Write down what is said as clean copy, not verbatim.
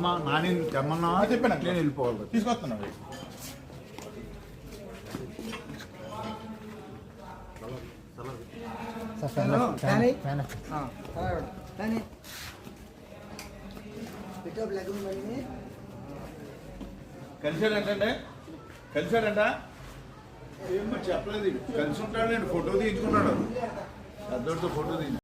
అమ్మ నాని తెమ్మన్నా చెప్పాను నేను వెళ్ళిపోవాలి. తీసుకొస్తున్నాను. కలిసాడంటే కలిసాడంట ఏమో చెప్పలేదు. కలిసి ఉంటాడు. నేను ఫోటో తీయించుకున్నాడు. పెద్దోడితో ఫోటో తీయించు.